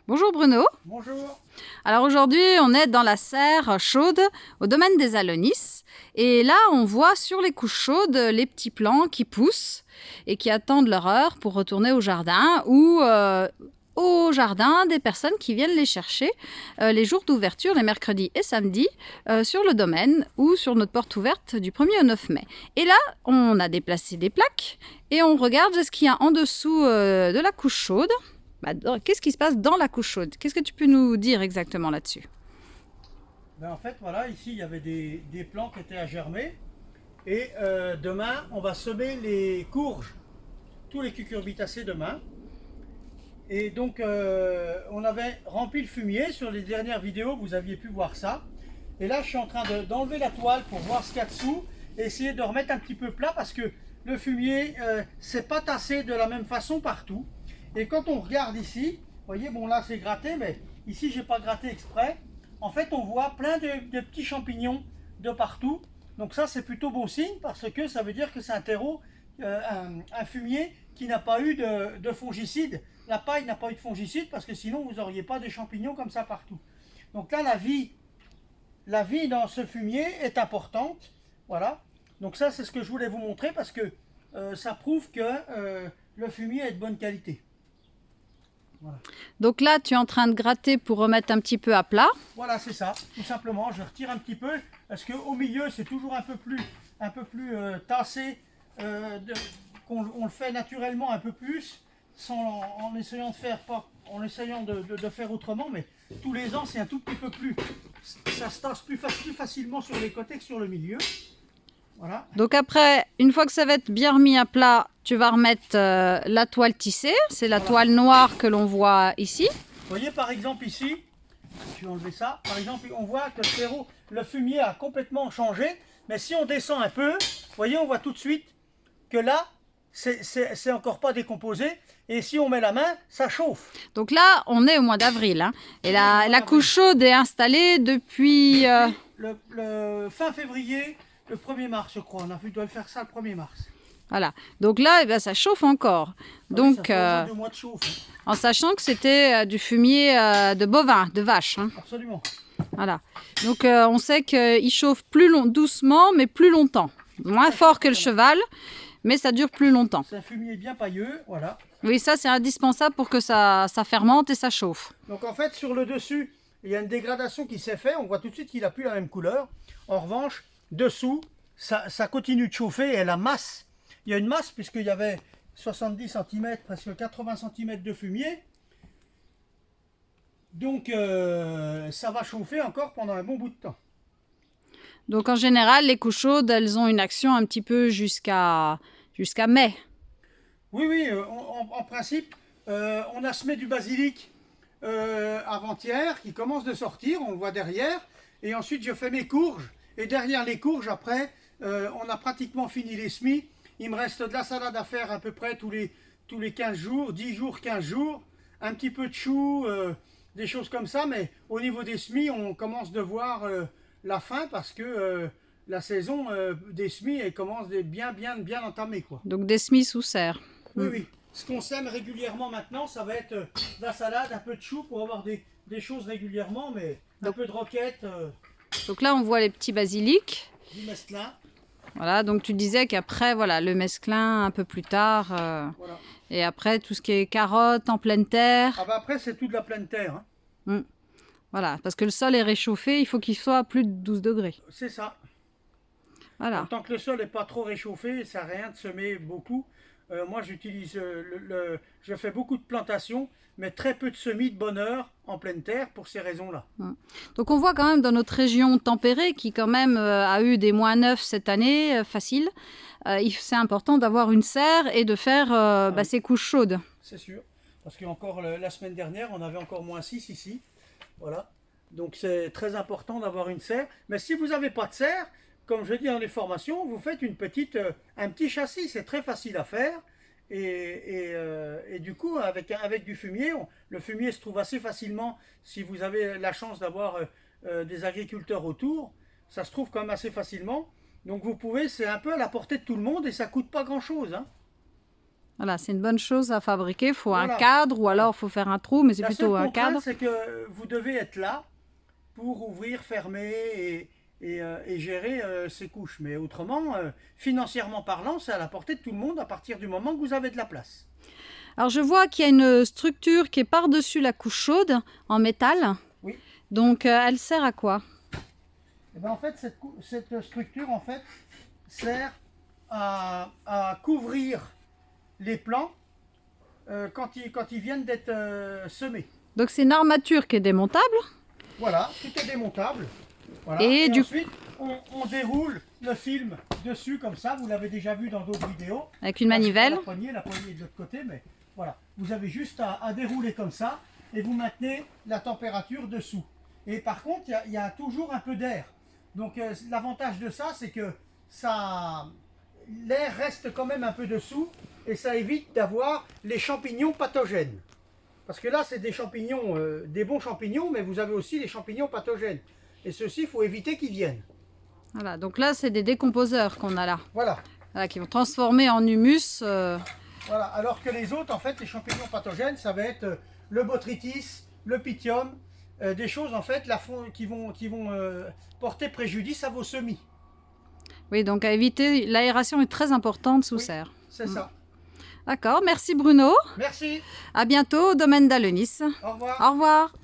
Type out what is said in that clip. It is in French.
Bonjour Bruno. Bonjour. Alors aujourd'hui, on est dans la serre chaude au domaine des Alonis. Et là, on voit sur les couches chaudes les petits plants qui poussent et qui attendent leur heure pour retourner au jardin ou au jardin des personnes qui viennent les chercher les jours d'ouverture, les mercredis et samedis, sur le domaine ou sur notre porte ouverte du 1er au 9 mai. Et là, on a déplacé des plaques et on regarde ce qu'il y a en dessous de la couche chaude. Qu'est-ce qui se passe dans la couche chaude? Qu'est-ce que tu peux nous dire exactement là-dessus? En fait, voilà, ici il y avait des plants qui étaient à germer. Et demain, on va semer les courges, tous les cucurbitacées demain. Et donc, on avait rempli le fumier. Sur les dernières vidéos, vous aviez pu voir ça. Et là, je suis en train d'enlever la toile pour voir ce qu'il y a dessous et essayer de remettre un petit peu plat parce que le fumier, c'est pas tassé de la même façon partout. Et quand on regarde ici, vous voyez, bon là c'est gratté, mais ici j'ai pas gratté exprès. En fait, on voit plein de petits champignons de partout. Donc ça, c'est plutôt bon signe parce que ça veut dire que c'est un terreau, un fumier qui n'a pas eu de fongicide. La paille n'a pas eu de fongicide parce que sinon vous n'auriez pas des champignons comme ça partout. Donc là, la vie dans ce fumier est importante. Voilà. Donc ça, c'est ce que je voulais vous montrer parce que ça prouve que le fumier est de bonne qualité. Voilà. Donc là, tu es en train de gratter pour remettre un petit peu à plat. Voilà, c'est ça. Tout simplement, je retire un petit peu parce qu'au milieu, c'est toujours un peu plus tassé. On le fait naturellement un peu plus, en essayant de faire de faire autrement, mais tous les ans, c'est un tout petit peu plus. Ça se tasse plus facilement sur les côtés que sur le milieu. Voilà. Donc après, une fois que ça va être bien remis à plat, tu vas remettre la toile tissée. C'est la toile noire que l'on voit ici. Vous voyez par exemple ici, je vais enlever ça. Par exemple, on voit que le fumier a complètement changé. Mais si on descend un peu, vous voyez, on voit tout de suite que là, c'est encore pas décomposé. Et si on met la main, ça chauffe. Donc là, on est au mois d'avril. Hein, et la couche chaude est installée depuis... Le fin février, le 1er mars, je crois. On doit faire ça le 1er mars. Voilà. Donc là, eh bien, ça chauffe encore. Donc, ça fait 2 mois de chauffe. En sachant que c'était du fumier de bovin, de vache. Hein. Absolument. Voilà. Donc on sait qu'il chauffe doucement, mais plus longtemps. Moins fort que le cheval, mais ça dure plus longtemps. C'est un fumier bien pailleux, voilà. Oui, ça c'est indispensable pour que ça fermente et ça chauffe. Donc en fait, sur le dessus, il y a une dégradation qui s'est faite. On voit tout de suite qu'il n'a plus la même couleur. En revanche, dessous, ça continue de chauffer et la masse. Il y a une masse puisqu'il y avait 70 cm, presque 80 cm de fumier. Donc ça va chauffer encore pendant un bon bout de temps. Donc en général, les couches chaudes, elles ont une action un petit peu jusqu'à mai. Oui, en principe, on a semé du basilic avant-hier qui commence de sortir, on le voit derrière. Et ensuite, je fais mes courges. Et derrière les courges, après, on a pratiquement fini les semis. Il me reste de la salade à faire à peu près tous les 15 jours, 10 jours, 15 jours. Un petit peu de choux, des choses comme ça. Mais au niveau des semis, on commence de voir la fin parce que la saison des semis elle commence bien entamée, quoi. Donc des semis sous serre. Oui. Ce qu'on sème régulièrement maintenant, ça va être de la salade, un peu de chou pour avoir des choses régulièrement, mais un peu de roquette. Donc là, on voit les petits basilics. Du mesclun. Voilà, donc tu disais qu'après, voilà, le mesclin un peu plus tard. Voilà. Et après, tout ce qui est carottes en pleine terre. Ah bah après, c'est tout de la pleine terre. Hein. Voilà, parce que le sol est réchauffé, il faut qu'il soit à plus de 12 degrés. C'est ça. Voilà. Tant que le sol n'est pas trop réchauffé, ça sert à rien de semer beaucoup. Moi, j'utilise je fais beaucoup de plantations, mais très peu de semis de bonne heure en pleine terre pour ces raisons-là. Donc on voit quand même dans notre région tempérée, qui quand même a eu des -9 cette année, facile, c'est important d'avoir une serre et de faire ces couches chaudes. C'est sûr, parce qu'encore la semaine dernière, on avait encore -6 ici. Voilà, donc c'est très important d'avoir une serre. Mais si vous n'avez pas de serre, comme je dis dans les formations, vous faites un petit châssis, c'est très facile à faire. Et du coup, avec du fumier, le fumier se trouve assez facilement. Si vous avez la chance d'avoir des agriculteurs autour, ça se trouve quand même assez facilement. Donc vous pouvez, c'est un peu à la portée de tout le monde et ça coûte pas grand-chose. Hein. Voilà, c'est une bonne chose à fabriquer. Il faut Voilà. un cadre ou alors il faut faire un trou, mais c'est La plutôt seule un contrainte, cadre. c'est que vous devez être là pour ouvrir, fermer et gérer ces couches. Mais autrement, financièrement parlant, c'est à la portée de tout le monde à partir du moment que vous avez de la place. Alors je vois qu'il y a une structure qui est par-dessus la couche chaude en métal. Oui. Donc elle sert à quoi? Et ben en fait, cette structure en fait, sert à couvrir les plants quand ils viennent d'être semés. Donc c'est une armature qui est démontable. Voilà, tout est démontable. Voilà. Et Et du- ensuite, on déroule le film dessus comme ça. Vous l'avez déjà vu dans d'autres vidéos. Avec une manivelle. La poignée est de l'autre côté, mais voilà. Vous avez juste à dérouler comme ça et vous maintenez la température dessous. Et par contre, il y a toujours un peu d'air. Donc l'avantage de ça, c'est que l'air reste quand même un peu dessous et ça évite d'avoir les champignons pathogènes. Parce que là, c'est des champignons, des bons champignons, mais vous avez aussi les champignons pathogènes. Et ceux-ci, il faut éviter qu'ils viennent. Voilà, donc là c'est des décomposeurs qu'on a là. Voilà. Voilà, qui vont transformer en humus. Voilà. Alors que les autres, en fait, les champignons pathogènes, ça va être le botrytis, le pythium, des choses en fait qui vont porter préjudice à vos semis. Oui, donc à éviter, l'aération est très importante sous Oui. serre. C'est ça. D'accord, merci Bruno. Merci. À bientôt au domaine d'Alenis. Au revoir. Au revoir.